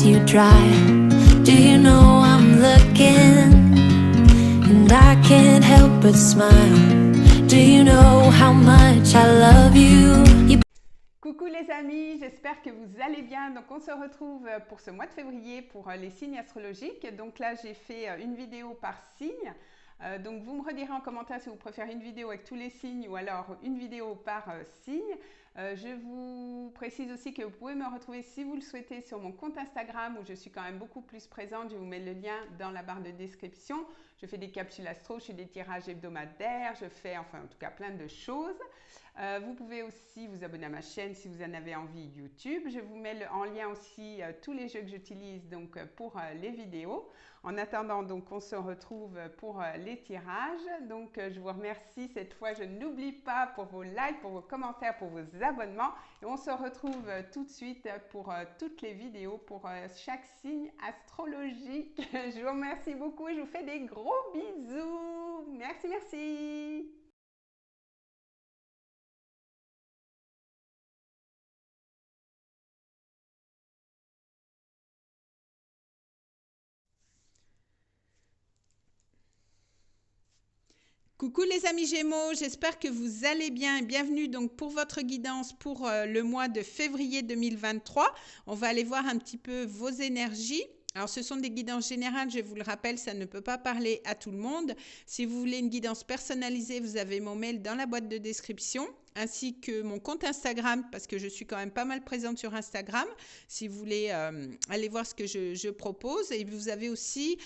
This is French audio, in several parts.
pass you dry. Do you know I'm looking and I can't help but smile. Do you know how much I love you? Coucou les amis, j'espère que vous allez bien. Donc on se retrouve pour ce mois de février pour les signes astrologiques. Donc là j'ai fait une vidéo par signe. Donc vous me redirez en commentaire si vous préférez une vidéo avec tous les signes ou alors une vidéo par signe. Je vous précise aussi que vous pouvez me retrouver si vous le souhaitez sur mon compte Instagram où je suis quand même beaucoup plus présente. Je vous mets le lien dans la barre de description. Je fais des capsules astro, je fais des tirages hebdomadaires, je fais enfin en tout cas plein de choses. Vous pouvez aussi vous abonner à ma chaîne si vous en avez envie YouTube. Je vous mets en lien aussi tous les jeux que j'utilise donc pour les vidéos. En attendant, donc on se retrouve pour les tirages. Donc je vous remercie cette fois. Je n'oublie pas pour vos likes, pour vos commentaires, pour vos abonnements. Et on se retrouve tout de suite pour toutes les vidéos, pour chaque signe astrologique. Je vous remercie beaucoup et je vous fais des gros bisous. Merci, merci. Coucou les amis Gémeaux, j'espère que vous allez bien et bienvenue donc pour votre guidance pour le mois de février 2023. On va aller voir un petit peu vos énergies. Alors ce sont des guidances générales, je vous le rappelle, ça ne peut pas parler à tout le monde. Si vous voulez une guidance personnalisée, vous avez mon mail dans la boîte de description, ainsi que mon compte Instagram, parce que je suis quand même pas mal présente sur Instagram, si vous voulez aller voir ce que je propose. Et vous avez aussi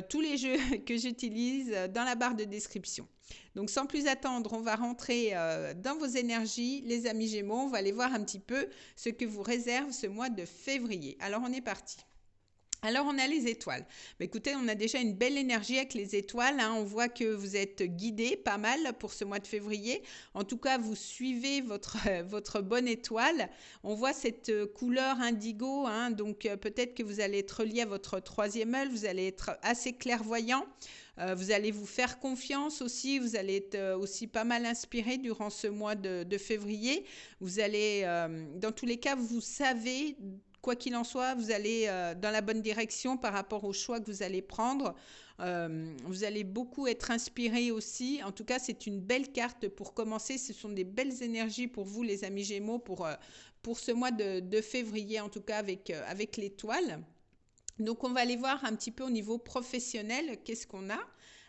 tous les jeux que j'utilise dans la barre de description. Donc sans plus attendre, on va rentrer dans vos énergies, les amis Gémeaux. On va aller voir un petit peu ce que vous réserve ce mois de février. Alors on est parti. Alors, on a les étoiles. Mais écoutez, on a déjà une belle énergie avec les étoiles. Hein. On voit que vous êtes guidés pas mal pour ce mois de février. En tout cas, vous suivez votre bonne étoile. On voit cette couleur indigo. Hein. Donc, peut-être que vous allez être relié à votre troisième œil. Vous allez être assez clairvoyant. Vous allez vous faire confiance aussi. Vous allez être aussi pas mal inspiré durant ce mois de février. Vous allez, dans tous les cas, vous savez... Quoi qu'il en soit, vous allez dans la bonne direction par rapport aux choix que vous allez prendre. Vous allez beaucoup être inspiré aussi. En tout cas, c'est une belle carte pour commencer. Ce sont des belles énergies pour vous, les amis Gémeaux, pour ce mois de février, en tout cas avec l'étoile. Donc, on va aller voir un petit peu au niveau professionnel, qu'est-ce qu'on a.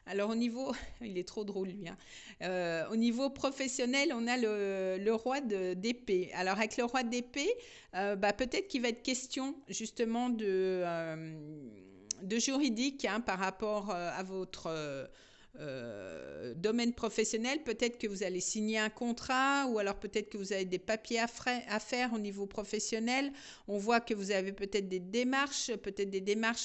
Alors au niveau, il est trop drôle lui, hein. Au niveau professionnel, on a le roi d'épée. Alors avec le roi d'épée, peut-être qu'il va être question justement de juridique hein, par rapport à votre domaine professionnel. Peut-être que vous allez signer un contrat ou alors peut-être que vous avez des papiers à faire au niveau professionnel. On voit que vous avez peut-être des démarches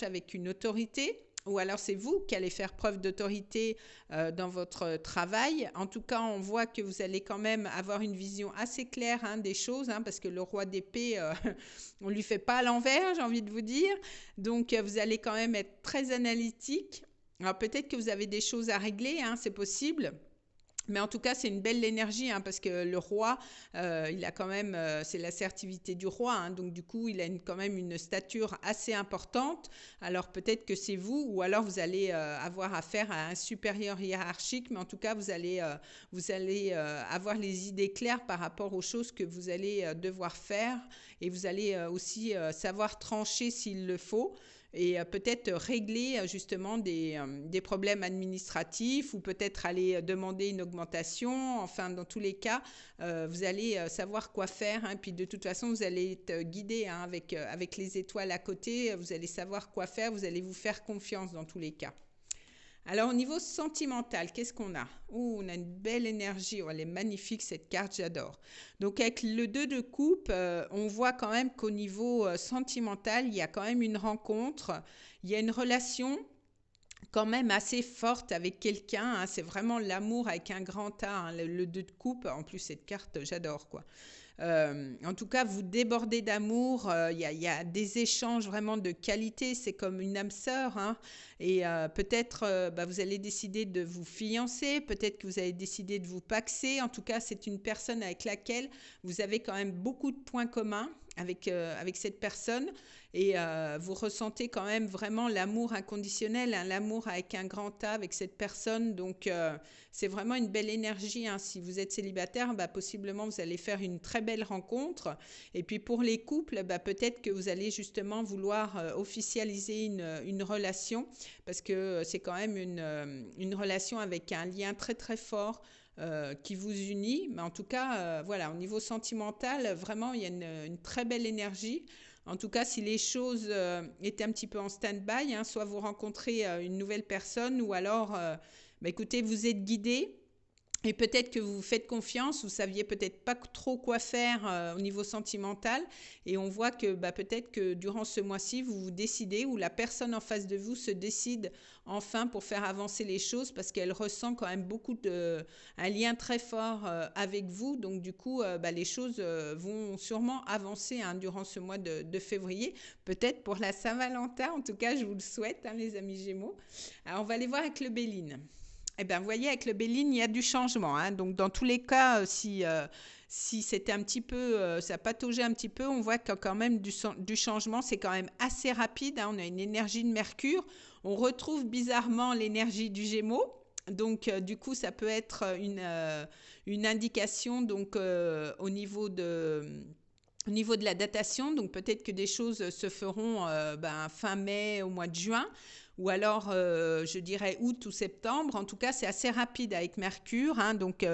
avec une autorité. Ou alors c'est vous qui allez faire preuve d'autorité dans votre travail. En tout cas, on voit que vous allez quand même avoir une vision assez claire hein, des choses, hein, parce que le roi d'épée, on ne lui fait pas à l'envers, j'ai envie de vous dire. Donc, vous allez quand même être très analytique. Alors, peut-être que vous avez des choses à régler, hein, c'est possible. Mais en tout cas, c'est une belle énergie hein, parce que le roi, il a quand même, c'est l'assertivité du roi. Hein, donc, du coup, il a quand même une stature assez importante. Alors, peut-être que c'est vous ou alors vous allez avoir affaire à un supérieur hiérarchique. Mais en tout cas, vous allez avoir les idées claires par rapport aux choses que vous allez devoir faire. Et vous allez aussi savoir trancher s'il le faut. Et peut-être régler justement des problèmes administratifs ou peut-être aller demander une augmentation. Enfin, dans tous les cas, vous allez savoir quoi faire. Hein. Puis de toute façon, vous allez être guidé hein, avec les étoiles à côté. Vous allez savoir quoi faire. Vous allez vous faire confiance dans tous les cas. Alors, au niveau sentimental, qu'est-ce qu'on a? On a une belle énergie. Oh, elle est magnifique, cette carte, j'adore. Donc, avec le 2 de coupe, on voit quand même qu'au niveau sentimental, il y a quand même une rencontre. Il y a une relation quand même assez forte avec quelqu'un. Hein. C'est vraiment l'amour avec un grand A. Hein. Le 2 de coupe, en plus, cette carte, j'adore, quoi. En tout cas, vous débordez d'amour. Il y a des échanges vraiment de qualité. C'est comme une âme sœur. Hein. Et peut-être vous allez décider de vous fiancer. Peut-être que vous allez décider de vous paxer. En tout cas, c'est une personne avec laquelle vous avez quand même beaucoup de points communs. avec cette personne et vous ressentez quand même vraiment l'amour inconditionnel, hein, l'amour avec un grand A avec cette personne. Donc, c'est vraiment une belle énergie, hein. Si vous êtes célibataire, possiblement vous allez faire une très belle rencontre. Et puis pour les couples, peut-être que vous allez justement vouloir officialiser une relation parce que c'est quand même une relation avec un lien très très fort qui vous unit. Mais en tout cas, voilà, au niveau sentimental, vraiment, il y a une très belle énergie. En tout cas, si les choses étaient un petit peu en stand-by, hein, soit vous rencontrez une nouvelle personne ou alors, écoutez, vous êtes guidé. Et peut-être que vous vous faites confiance, vous saviez peut-être pas trop quoi faire au niveau sentimental. Et on voit que peut-être que durant ce mois-ci, vous vous décidez ou la personne en face de vous se décide enfin pour faire avancer les choses parce qu'elle ressent quand même un lien très fort avec vous. Donc du coup, les choses vont sûrement avancer, hein, durant ce mois de février. Peut-être pour la Saint-Valentin, en tout cas, je vous le souhaite, hein, les amis Gémeaux. Alors, on va aller voir avec le Béline. Eh bien, vous voyez, avec le Béline, il y a du changement, hein. Donc, dans tous les cas, si c'était un petit peu, ça pataugeait un petit peu, on voit qu'il y a quand même du changement. C'est quand même assez rapide, hein. On a une énergie de Mercure. On retrouve bizarrement l'énergie du Gémeaux. Donc, du coup, ça peut être une indication donc, au niveau de la datation. Donc, peut-être que des choses se feront fin mai, au mois de juin. Ou alors, je dirais août ou septembre. En tout cas, c'est assez rapide avec Mercure, hein. Donc,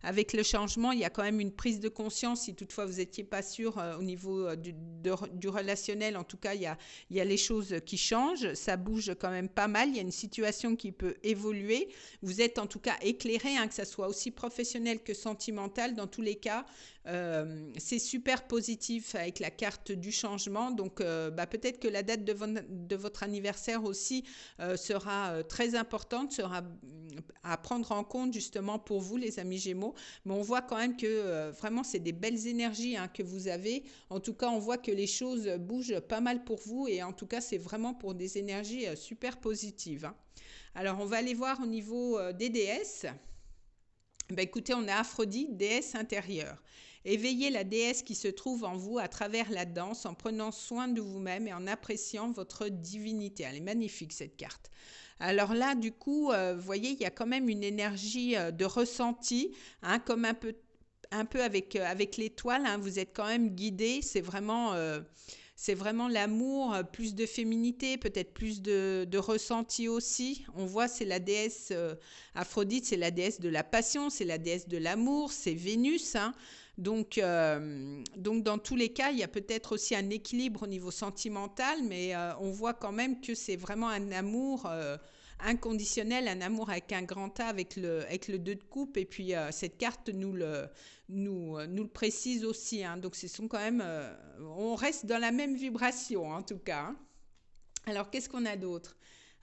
avec le changement, il y a quand même une prise de conscience. Si toutefois, vous n'étiez pas sûr au niveau du relationnel, en tout cas, il y a les choses qui changent. Ça bouge quand même pas mal. Il y a une situation qui peut évoluer. Vous êtes en tout cas éclairé, hein, que ça soit aussi professionnel que sentimental. Dans tous les cas, c'est super positif avec la carte du changement. Donc, peut-être que la date de votre anniversaire aussi sera très importante, sera à prendre en compte justement pour vous, les amis Gémeaux. Mais on voit quand même que vraiment, c'est des belles énergies, hein, que vous avez. En tout cas, on voit que les choses bougent pas mal pour vous. Et en tout cas, c'est vraiment pour des énergies super positives, hein. Alors, on va aller voir au niveau des déesses. Écoutez, on a Aphrodite, déesse intérieure. Éveillez la déesse qui se trouve en vous à travers la danse, en prenant soin de vous-même et en appréciant votre divinité. Elle est magnifique, cette carte. Alors là, du coup, vous voyez, il y a quand même une énergie de ressenti, hein, comme un peu avec l'étoile, hein, vous êtes quand même guidé. C'est vraiment l'amour, plus de féminité, peut-être plus de ressenti aussi. On voit, c'est la déesse Aphrodite, c'est la déesse de la passion, c'est la déesse de l'amour, c'est Vénus, hein. Donc, dans tous les cas, il y a peut-être aussi un équilibre au niveau sentimental, mais on voit quand même que c'est vraiment un amour inconditionnel, un amour avec un grand A, avec le 2 de coupe. Et puis, cette carte nous le précise aussi, hein. Donc, ce sont quand même... on reste dans la même vibration, en tout cas, hein. Alors, qu'est-ce qu'on a d'autre ?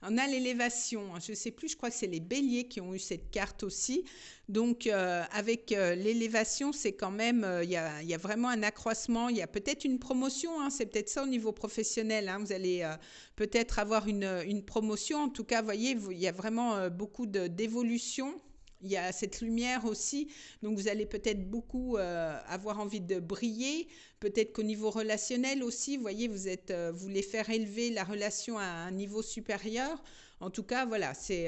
On a l'élévation, je ne sais plus, je crois que c'est les béliers qui ont eu cette carte aussi. Donc, avec l'élévation, c'est quand même, il y a vraiment un accroissement, il y a peut-être une promotion, hein, c'est peut-être ça au niveau professionnel, hein. Vous allez peut-être avoir une promotion. En tout cas, vous voyez, il y a vraiment beaucoup d'évolution. Il y a cette lumière aussi, donc vous allez peut-être beaucoup avoir envie de briller. Peut-être qu'au niveau relationnel aussi, vous voyez, vous voulez faire élever la relation à un niveau supérieur. En tout cas, voilà, c'est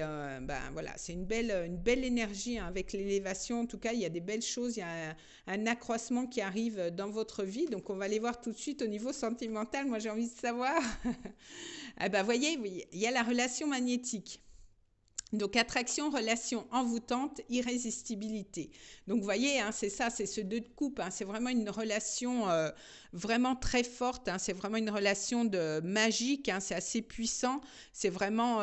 une belle énergie, hein, avec l'élévation. En tout cas, il y a des belles choses, il y a un accroissement qui arrive dans votre vie. Donc, on va aller voir tout de suite au niveau sentimental. Moi, j'ai envie de savoir. Voyez, il y a la relation magnétique. Donc, attraction, relation envoûtante, irrésistibilité. Donc, vous voyez, hein, c'est ça, c'est ce 2 de coupe, hein, c'est vraiment une relation vraiment très forte, hein, c'est vraiment une relation magique, hein, c'est assez puissant, c'est vraiment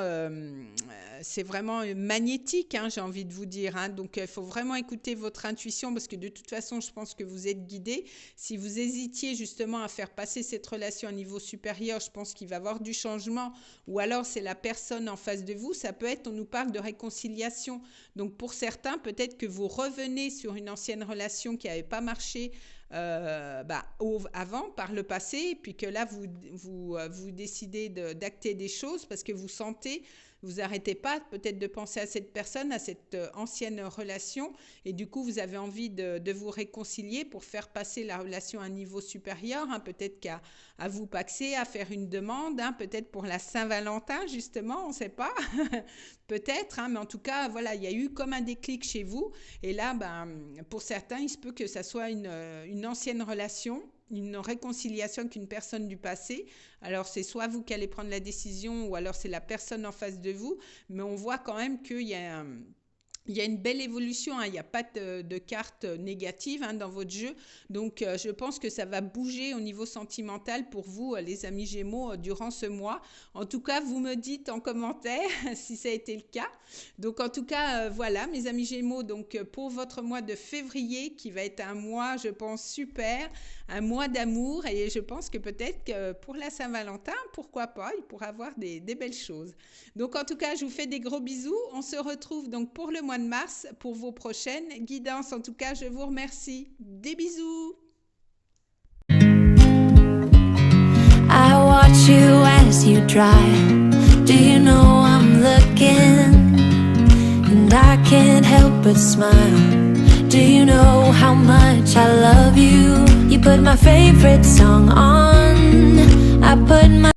magnétique, hein, j'ai envie de vous dire, hein. Donc, il faut vraiment écouter votre intuition parce que de toute façon, je pense que vous êtes guidé. Si vous hésitiez justement à faire passer cette relation à un niveau supérieur, je pense qu'il va y avoir du changement ou alors c'est la personne en face de vous. Ça peut être, on nous parle de réconciliation. Donc, pour certains, peut-être que vous revenez sur une ancienne relation qui n'avait pas marché avant, par le passé, et puis que là, vous décidez d'acter des choses parce que vous sentez vous arrêtez pas peut-être de penser à cette personne, à cette ancienne relation, et du coup vous avez envie de vous réconcilier pour faire passer la relation à un niveau supérieur, hein, peut-être qu'à vous paxer, à faire une demande, hein, peut-être pour la Saint-Valentin justement, on ne sait pas, peut-être, hein, mais en tout cas voilà, il y a eu comme un déclic chez vous, et là ben, pour certains il se peut que ça soit une ancienne relation, une réconciliation avec une personne du passé. Alors c'est soit vous qui allez prendre la décision ou alors c'est la personne en face de vous, mais on voit quand même qu'il y a il y a une belle évolution, hein. Il n'y a pas de carte négative, hein, dans votre jeu. Donc, je pense que ça va bouger au niveau sentimental pour vous, les amis Gémeaux, durant ce mois. En tout cas, vous me dites en commentaire si ça a été le cas. Donc, en tout cas, voilà, mes amis Gémeaux, donc, pour votre mois de février, qui va être un mois, je pense, super, un mois d'amour. Et je pense que peut-être que pour la Saint-Valentin, pourquoi pas, il pourra avoir des belles choses. Donc, en tout cas, je vous fais des gros bisous. On se retrouve donc pour le mois de mars pour vos prochaines guidances. En tout cas, je vous remercie. Des bisous. I watch you as you drive. Do you know I'm looking? And I can't help but smile. Do you know how much I love you? You put my favorite song on. I put my